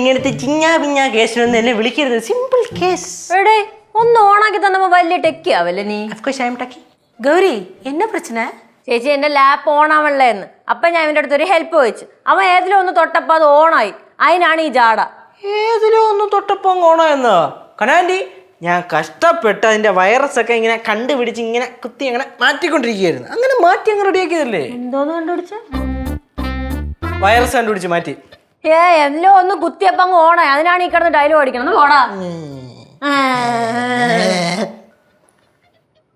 ഇങ്ങനത്തെ ചിഞ്ഞാ പിഞ്ഞാ കേസിനൊന്നും എന്നെ വിളിക്കരുത്. Simple case. എടേ ഒന്ന് ഓണാക്കി തന്നപ്പോ വലിയ ടെക്കി ആവല്ലേ നീ? ഗൗരി എന്നെ പ്രശ്ന? ചേച്ചി എന്റെ ലാപ്പ് ഓൺ ആവണല്ലേന്ന്. അപ്പൊ ഞാൻ ഇവന്റെ അടുത്ത് ഒരു ഹെൽപ്പ് ചോദിച്ചു. അവൻ ഏതിലോ ഒന്ന് തൊട്ടപ്പോ അത് ഓണായി. അതിനാണ് ഈ ജാട. ഏതിലോ ഒന്ന് തൊട്ടപ്പോ ഓണായെന്നോ? കനാൻഡി, ഞാൻ കഷ്ടപ്പെട്ട് അതിന്റെ വൈറസ് ഒക്കെ ഇങ്ങനെ കണ്ടുപിടിച്ച് ഇങ്ങനെ കുത്തി അങ്ങനെ മാറ്റിക്കൊണ്ടിരിക്കുകയായിരുന്നു. അങ്ങനെ മാറ്റി അങ്ങ് റെഡിയാക്കിയതല്ലേ? എന്തോന്ന് കണ്ടുപിടിച്ച? വൈറസ് കണ്ടുപിടിച്ച് മാറ്റി. എല്ലാം ഒന്ന് കുത്തിയപ്പോ അങ്ങ് ഓണായി. അതിനാണ് ഈ കിടന്ന് ഡയലോഗ് അടിക്കണം. ഓടാ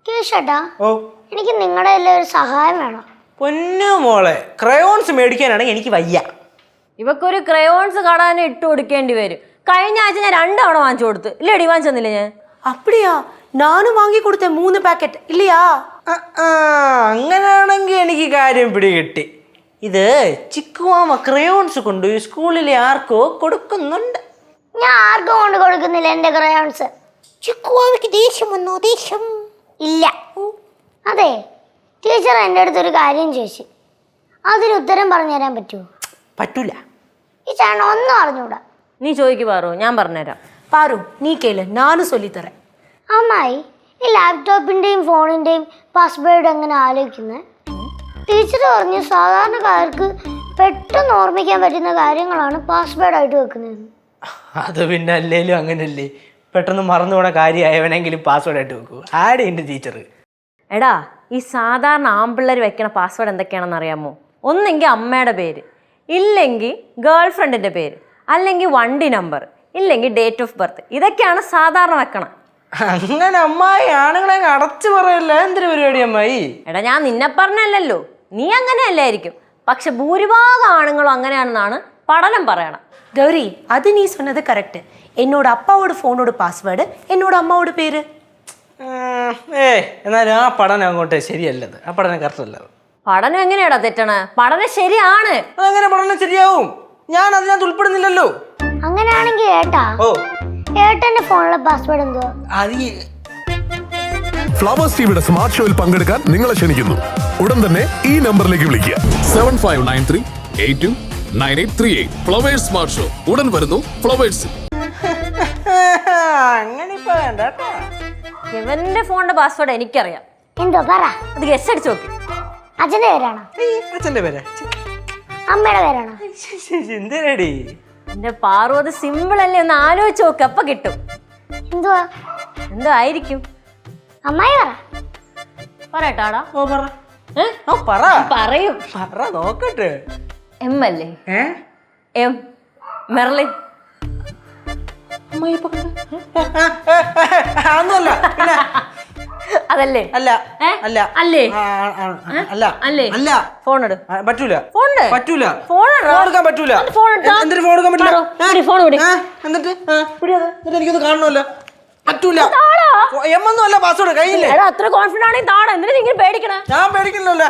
കേശട്ടാ, ഓ, എനിക്ക് നിങ്ങളുടെ എല്ലാം ഒരു സഹായം വേണം. പൊന്നു മോളെ, ക്രയോൺസ് മേടിക്കാനാണെങ്കിൽ എനിക്ക് വയ്യ. ഇവക്കൊരു ക്രയോൺസ് കടാനെ ഇട്ട് കൊടുക്കേണ്ടി വരും. കഴിഞ്ഞ ആഴ്ച ഞാൻ 2 തവണ വാങ്ങിച്ചു കൊടുത്തു. ഇല്ലടി വാങ്ങിച്ചെന്നില്ല ഞാൻ? அப்படியா? நானும் வாங்கி கொடுத்தேன் 3 പാക്കറ്റ്. இல்லையா? അങ്ങനെയാണെങ്കിൽ എനിക്ക് കാര്യം പിടികിട്ടി. ഇത് ചിക്കുവാമ ക്രയോൺസ് കൊണ്ട് സ്കൂളിലെ ആർക്കോ കൊടുക്കുന്നുണ്ട്. ഞാൻ ആർക്കും കൊണ്ട് കൊടുക്കുന്നില്ല എന്റെ ക്രയോൺസ്. ചിക്കുവാമയ്ക്ക് ദേഷ്യം വന്നോ? ദേഷ്യം ഇല്ല. അതെ, ടീച്ചർ എൻ്റെ അടുത്തൊരു കാര്യം ചോദിച്ചു. അതിന് ഉത്തരം പറഞ്ഞു തരാൻ പറ്റുമോ? പറ്റൂല. ഈ ചേട്ടൻ ഒന്നും അറിഞ്ഞൂടാ. നീ ചോദിക്ക് പാറു, ഞാൻ പറഞ്ഞുതരാം. பாரு, நீ கேளு, நானும் சொல்லித்தரேன். അമ്മായി, ഈ ലാപ്ടോപ്പിന്റെയും ഫോണിന്റെയും പാസ്വേഡ് എങ്ങനെ ആലോചിക്കുന്നത്? ടീച്ചർ പറഞ്ഞു സാധാരണക്കാർക്ക് പെട്ടെന്ന് ഓർമ്മിക്കാൻ പറ്റുന്ന കാര്യങ്ങളാണ് പാസ്വേഡ് ആയിട്ട് വെക്കുന്നത്. അത് പിന്നെ അല്ലേലും അങ്ങനല്ലേ, പെട്ടെന്ന് മറന്നു പോണ കാര്യമായവനെങ്കിലും പാസ്വേഡ് ആയിട്ട് വെക്കൂ. ആടെ ഉണ്ട് ടീച്ചർ. എടാ, ഈ സാധാരണ ആമ്പിള്ളേർ വെക്കണ പാസ്വേഡ് എന്തൊക്കെയാണെന്ന് അറിയാമോ? ഒന്നെങ്കിൽ അമ്മയുടെ പേര്, ഇല്ലെങ്കിൽ ഗേൾ ഫ്രണ്ടിന്റെ പേര്, അല്ലെങ്കിൽ വണ്ടി നമ്പർ, ഇല്ലെങ്കിൽ ഡേറ്റ് ഓഫ് ബർത്ത്. ഇതൊക്കെയാണ് സാധാരണ വെക്കണം. അങ്ങനെ അമ്മായി ആണുങ്ങളെ അടച്ചു പറയല്ല. എന്തൊരു പരിപാടി അമ്മായി? എടാ, ഞാൻ നിന്നെ പറഞ്ഞല്ലോ, നീ അങ്ങനെയല്ലായിരിക്കും. പക്ഷെ ഭൂരിഭാഗം ആണുങ്ങളും അങ്ങനെയാണെന്നാണ് പഠനം പറയണം. கௌரி, அது நீ சொன்னது கரெக்ட். என்னோட அப்பாவோட ஃபோனோட பாஸ்வேர்டு, என்னோட அம்மாவோட பேரு. എന്നാലും ആ പഠനം അങ്ങോട്ട് ശരിയല്ലത്. ആ പഠനം കറക്റ്റ് അല്ലത്. പഠനം എങ്ങനെയാടാ തെറ്റണേ? പഠനം ശരിയാണ്. അതെങ്ങനെ പഠനം ശരിയാവും? ഞാൻ അതിനകത്ത് ഉൾപ്പെടുന്നില്ലല്ലോ. അങ്ങനെയാണെങ്കിൽ ഏട്ടന്റെ ഫോണിലെ പാസ്വേഡ് എന്തുവാ? ഫ്ലവേഴ്സ് ടിവിയുടെ സ്മാർട്ട് ഷോയിൽ പങ്കെടുക്കാൻ നിങ്ങളെ ക്ഷണിക്കുന്നു. ഉടൻ തന്നെ ഈ നമ്പറിലേക്ക് വിളിക്കുക. 7593829838. ഫ്ലവേഴ്സ് സ്മാർട്ട് ഷോ ഉടൻ വരുന്നു ഫ്ലവേഴ്സ്. അങ്ങനെ ഇപ്പൊ വേണ്ട കേട്ടോ. ഇവന്റെ ഫോണിന്റെ പാസ്വേഡ് എനിക്കറിയാം. എന്തോ പറ. അത് ഗസ് അടിച്ചു നോക്കി. അച്ഛന്റെ പേരാണോ? അച്ഛന്റെ പേരാ? അമ്മയുടെ പേരാണോ? എന്തിനടി? എന്റെ പാറു, അത് സിമ്പിൾ അല്ലേ? ഒന്ന് ആലോചിച്ച് നോക്ക്, അപ്പൊ കിട്ടും. എന്തുവാ? എന്തോ ആയിരിക്കും? അമ്മായി പറ. പറയട്ടാടാ. പറയും. നോക്കട്ടെ. എം അല്ലേ? M, Merlin. അതല്ലേ? അല്ല അല്ല അല്ലേ? അല്ല അല്ലേ? അല്ല. ഫോൺ എടു. പറ്റൂല. പറ്റൂല. ഫോൺ എടുക്കാൻ പറ്റൂല. എന്തിനു ഫോൺ എടുക്കാൻ പറ്റില്ല? എന്നിട്ട് എനിക്കൊന്ന് കാണണമല്ലോ. പറ്റൂല. എമ്മൊന്നും അല്ല പാസ്വേഡ് കയ്യില്ലേ? അത്ര കോൺഫിഡന്റ് ആണെങ്കിൽ താഴെ. എന്തിനാ നിങ്ങൾ പേടിക്കണേ? ഞാൻ പേടിക്കണല്ലോ.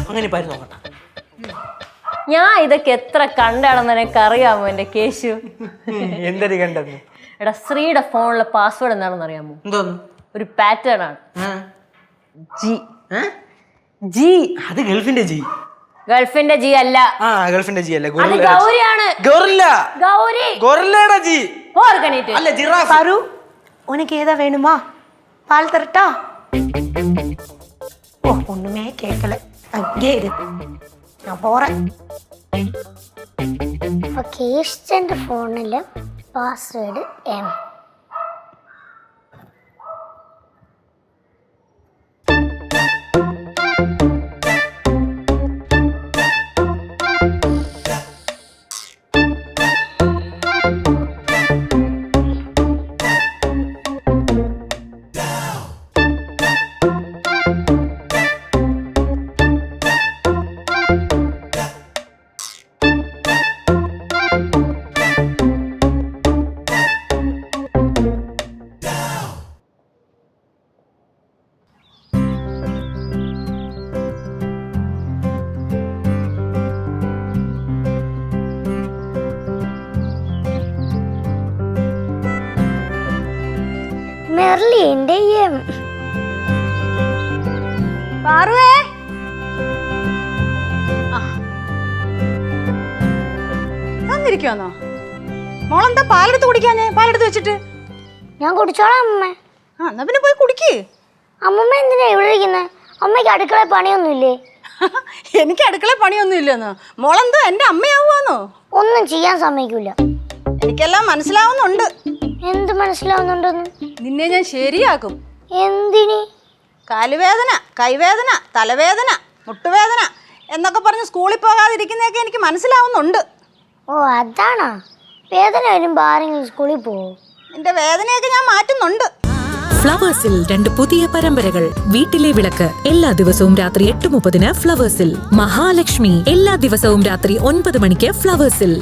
അങ്ങനെ പാരി നോക്കട്ടെ. ഞാൻ ഇതൊക്കെ എത്ര കണ്ടാണെന്ന് എനിക്ക് അറിയാമോ എന്റെ കേശു? എന്തൊരു കണ്ടത്? എടാ, ശ്രീയുടെ ഫോണിലെ പാസ്വേഡ് എന്താണെന്ന് അറിയാമോ? എന്തോന്ന്? ഒരു പാറ്റേൺ ആണ്. ജി. ജി? അത് ഗൾഫിന്റെ ജി. ഗൾഫിന്റെ ജി അല്ല. ഗൾഫിന്റെ ജി അല്ല, ഗൗരിയാണ്. ഗൗരി. ഗൊറില്ലയുടെ ജി. അല്ല, ജിറാഫ്. பாரு, உனக்கு ஏதா வேணுமா? பால் தரட்டா? ஓ, ஒண்ணுமே கேட்கல. அங்கே இரு, நான் போறேன். അപ്പൊ കേശന്റെ ഫോണില് പാസ്വേഡ് എം. മെർലിന്റെ എം. പാറുവേ, തളർന്നിരിക്കുവാന്നോ? മോളെന്താ പാലെടുത്ത് കുടിക്കാഞ്ഞേ? പാലെടുത്ത് വെച്ചിട്ട്. ഞാൻ കുടിച്ചോളാം അമ്മമ്മ. ആ എന്നാ പിന്നെ പോയി കുടിക്ക്. അമ്മമ്മ എന്തിനാ ഇവിടെ ഇരിക്കുന്നത്? അമ്മയ്ക്ക് അടുക്കള പണിയൊന്നുമില്ലേ? എനിക്ക് അടുക്കള പണിയൊന്നും ഇല്ലെന്നോ? മോളെന്തോ എന്റെ അമ്മയാവുവാന്നോ? ഒന്നും ചെയ്യാൻ സമ്മതിക്കൂല. എനിക്കെല്ലാം മനസ്സിലാവുന്നുണ്ട്. എന്ത് മനസ്സിലാവുന്നുണ്ടെന്ന്? നിന്നെ ഞാൻ ശരിയാക്കും. എന്തിനി? കാലുവേദന, കൈവേദന, തലവേദന, മുട്ടുവേദന എന്നൊക്കെ പറഞ്ഞ് സ്കൂളിൽ പോകാതിരിക്കുന്നതൊക്കെ എനിക്ക് മനസ്സിലാവുന്നുണ്ട്. ഓ അതാണോ? വേദന വരുമ്പോൾ ആരെങ്കിലും സ്കൂളിൽ പോവോ? നിന്റെ വേദനയൊക്കെ ഞാൻ മാറ്റുന്നുണ്ട്. ഫ്ലവേഴ്സിൽ 2 പുതിയ പരമ്പരകൾ. വീട്ടിലെ വിളക്ക് എല്ലാ ദിവസവും രാത്രി 8:30 ഫ്ലവേഴ്സിൽ. മഹാലക്ഷ്മി എല്ലാ ദിവസവും രാത്രി 9 മണിക്ക് ഫ്ലവേഴ്സിൽ.